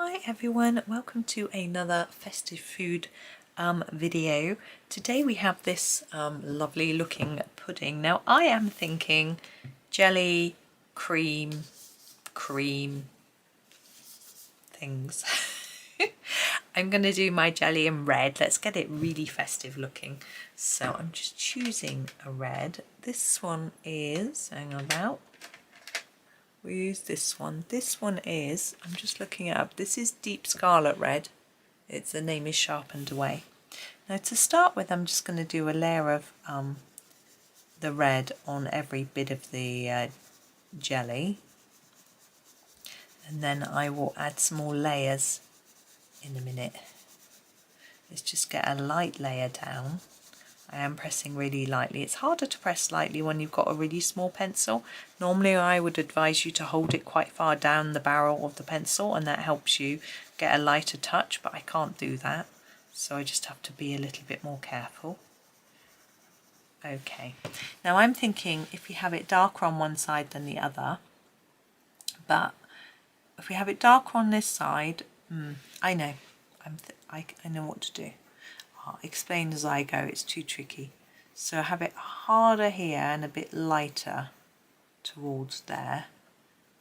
Hi everyone, welcome to another festive food video. Today we have this lovely looking pudding. Now I am thinking jelly, cream things. I'm going to do my jelly in red. Let's get it really festive looking. So I'm just choosing a red. This one is, hang on about. We'll use this one. This one is, I'm just looking it up, this is deep scarlet red. The name is Sharpened Away. Now to start with, I'm just going to do a layer of the red on every bit of the jelly. And then I will add some more layers in a minute. Let's just get a light layer down. I am pressing really lightly. It's harder to press lightly when you've got a really small pencil. Normally I would advise you to hold it quite far down the barrel of the pencil and that helps you get a lighter touch, but I can't do that. So I just have to be a little bit more careful. Okay, now I'm thinking if you have it darker on one side than the other, but if we have it darker on this side, I know, I know what to do. I'll explain as I go, it's too tricky. So have it harder here and a bit lighter towards there.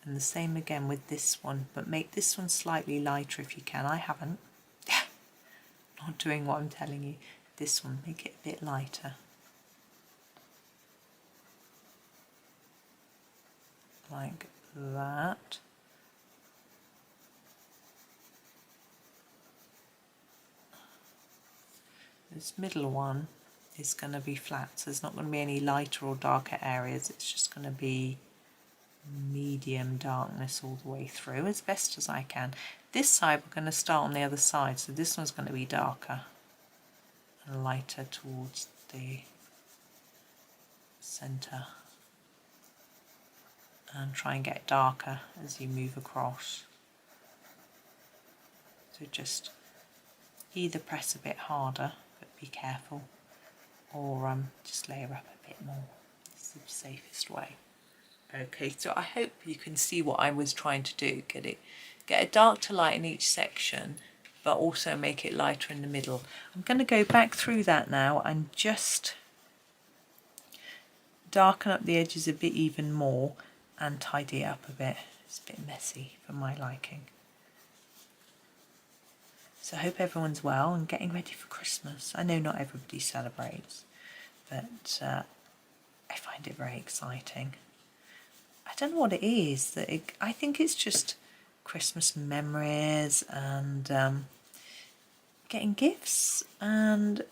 And the same again with this one, but make this one slightly lighter if you can. I haven't. Not doing what I'm telling you. This one, make it a bit lighter. Like that. This middle one is going to be flat, so there's not going to be any lighter or darker areas. It's just going to be medium darkness all the way through as best as I can. This side we're going to start on the other side, so this one's going to be darker and lighter towards the centre. And try and get darker as you move across. So just either press a bit harder, but be careful, or just layer up a bit more. It's the safest way. Okay, so I hope you can see what I was trying to do. Get a dark to light in each section, but also make it lighter in the middle. I'm going to go back through that now and just darken up the edges a bit even more and tidy it up a bit. It's a bit messy for my liking. So I hope everyone's well and getting ready for Christmas. I know not everybody celebrates, but I find it very exciting. I don't know what it is. I think it's just Christmas memories and getting gifts and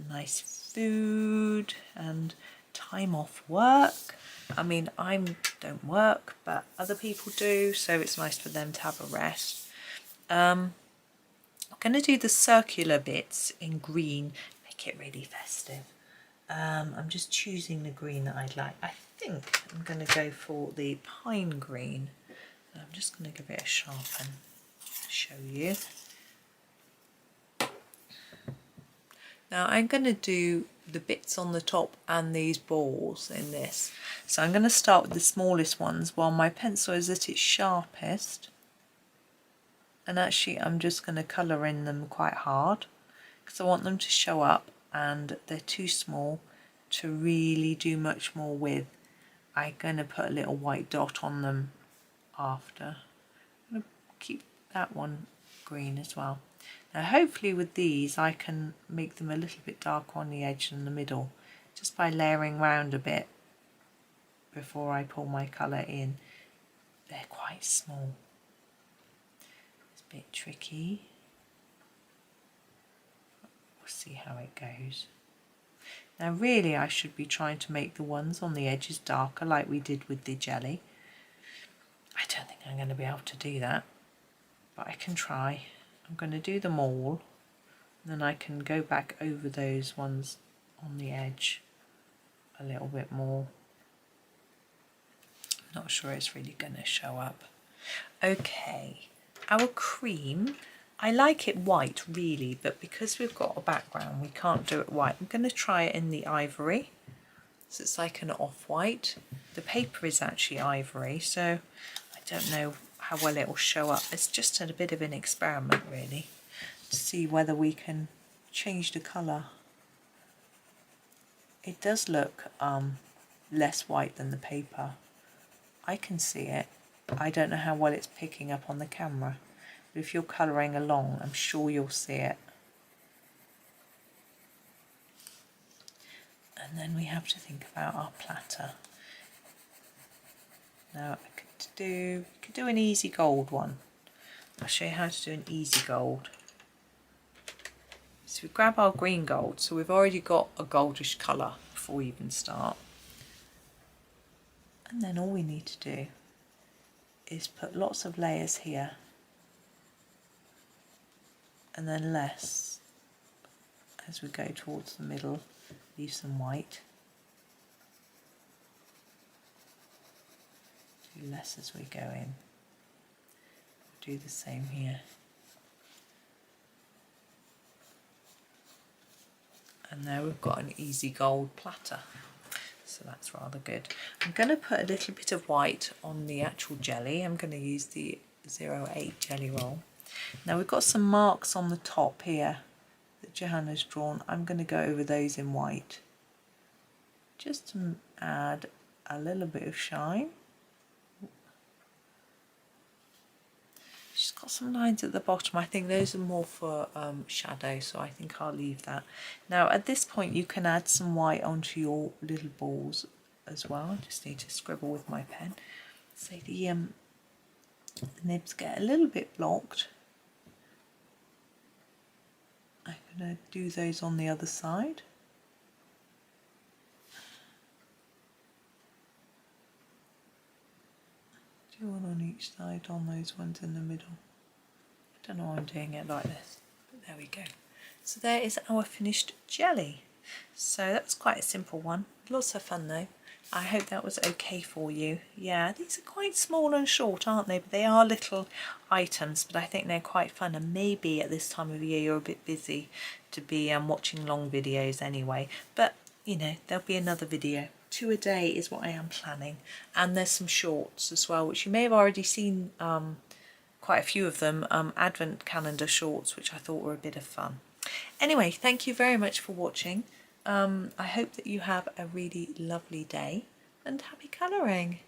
nice food and time off work. I mean, I don't work, but other people do, so it's nice for them to have a rest. I'm going to do the circular bits in green, make it really festive. I'm just choosing the green that I'd like. I think I'm going to go for the pine green. I'm just going to give it a sharpen to show you. Now I'm going to do the bits on the top and these balls in this. So I'm going to start with the smallest ones while my pencil is at its sharpest. And actually I'm just going to colour in them quite hard because I want them to show up and they're too small to really do much more with. I'm going to put a little white dot on them after. I'm going to keep that one green as well. Now hopefully with these I can make them a little bit darker on the edge and the middle just by layering round a bit before I pull my colour in. They're quite small. It's a bit tricky. We'll see how it goes. Now really I should be trying to make the ones on the edges darker like we did with the jelly. I don't think I'm going to be able to do that, but I can try. I'm going to do them all, and then I can go back over those ones on the edge a little bit more. I'm not sure it's really going to show up. Okay, our cream, I like it white really, but because we've got a background we can't do it white. I'm going to try it in the ivory, so it's like an off-white. The paper is actually ivory, so I don't know how well it will show up. It's just a bit of an experiment really, to see whether we can change the colour. It does look less white than the paper. I can see it. I don't know how well it's picking up on the camera, but if you're colouring along, I'm sure you'll see it. And then we have to think about our platter. Now I could do an easy gold one. I'll show you how to do an easy gold. So we grab our green gold, so we've already got a goldish colour before we even start. And then all we need to do is put lots of layers here, and then less as we go towards the middle. Leave some white. Do less as we go in. Do the same here. And now we've got an easy gold platter. So that's rather good. I'm going to put a little bit of white on the actual jelly. I'm going to use the 08 Gellyroll. Now we've got some marks on the top here that Johanna's drawn. I'm going to go over those in white, just to add a little bit of shine. She's got some lines at the bottom. I think those are more for shadow, so I think I'll leave that. Now at this point you can add some white onto your little balls as well. I just need to scribble with my pen. So the nibs get a little bit blocked. I'm going to do those on the other side. Do one on each side on those ones in the middle. I don't know why I'm doing it like this, but there we go. So there is our finished jelly. So that's quite a simple one. Lots of fun though. I hope that was okay for you. Yeah, these are quite small and short, aren't they? But they are little items, but I think they're quite fun. And maybe at this time of year you're a bit busy to be watching long videos anyway. But, you know, there'll be another video. 2 a day is what I am planning. And there's some shorts as well, which you may have already seen, quite a few of them, advent calendar shorts, which I thought were a bit of fun. Anyway, thank you very much for watching. I hope that you have a really lovely day and happy colouring.